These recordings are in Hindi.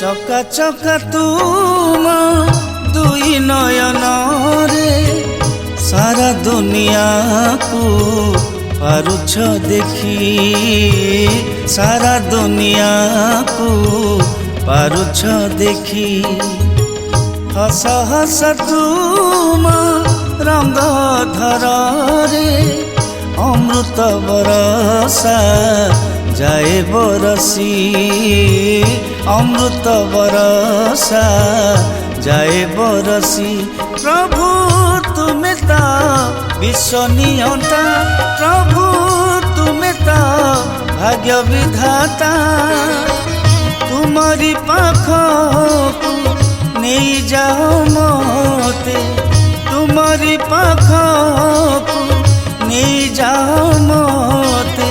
चका चका तुम दुई नयन रे सारा दुनिया को पारुछ देखी, सारा दुनिया को पारुछ देखी। हस हस तुम रंग धर रे अमृत बरसा जाए बरसी, अमृत बरसा जाए बरसी। प्रभु तुम्हें ता विश्वनियंता, प्रभु तुम्हें ता भाग्य विधाता। तुम्हारी पाखकु नहीं जाओ मोते, तुम्हारी पाखकु नहीं जाओ मोते।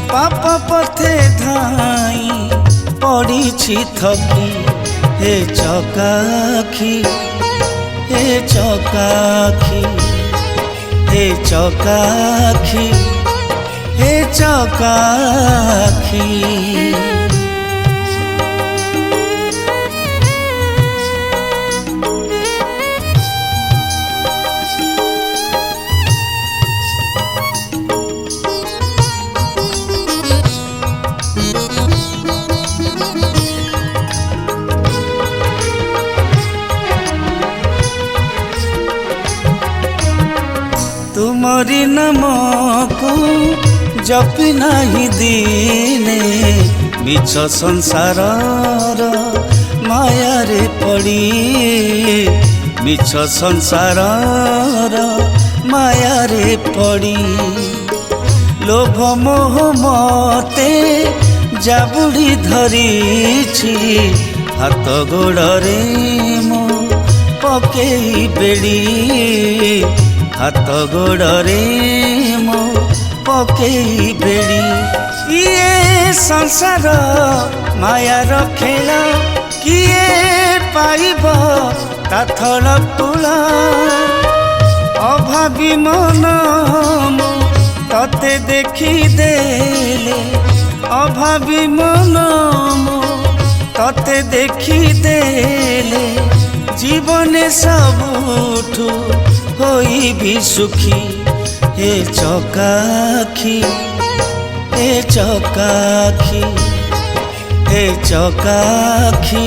पाप पथे धाई पड़ी थकी, हे चकाखी, हे चकाखी, हे चकाखी, हे चकाखी। तुम्हारी नाम को जपि नहीं दीने, मिछ संसार माया रे पड़ी, मिछ संसार माया रे पड़ी। लोभ मोह मते जाबुड़ी धरिछि, हाथ गोड़े मो पकेई बेड़ी, हाथ गोड़े मो पकेई बेड़ी। ये संसार माया खेल किए पाइब ताथल तुल। अभावी मन मो तते देखी देले, अभावी मन मो तते देखी देले। जीवन सबुठू होई भी सुखी, हे चकाखी, हे चकाखी, हे चकाखी,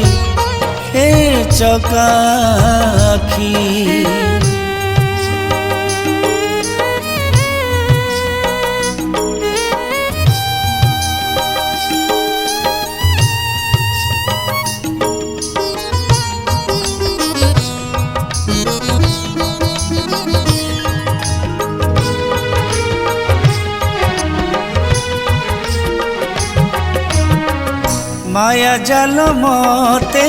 हे चकाखी। माया जाल मते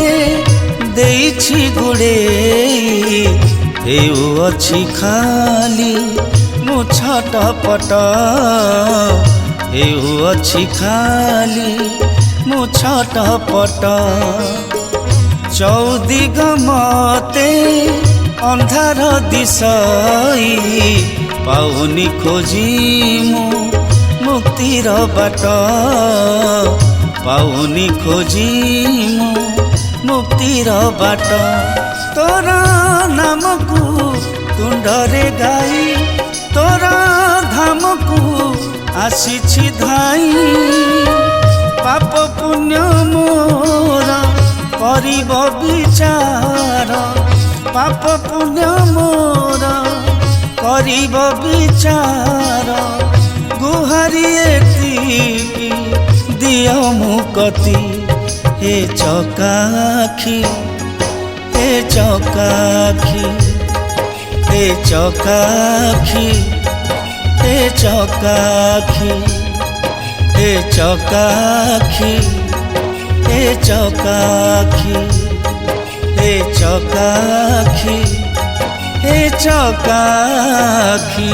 देइछि गुड़े, हेउ अछि खाली मु छटपट, हेउ अछि खाली मु छटपट। चौदिग मते अंधार दिशई, पाउनी खोजी मु मुक्तिर बाट, पाउनी खोजी मु मुक्तिर बाट। तोर नाम को तुंडरे गाई, तोर धाम को आसीछि धाई। पाप पुण्य मोर करिब विचार, पाप पुण्य मोर करिब विचार। गुहारी एतिकी दिय मुकती, हे चकाखी, हे चकाखी, हे चकाखी, हे चकाखी, हे चकाखी, हे चकाखी, हे चकाखी, हे चकाखी।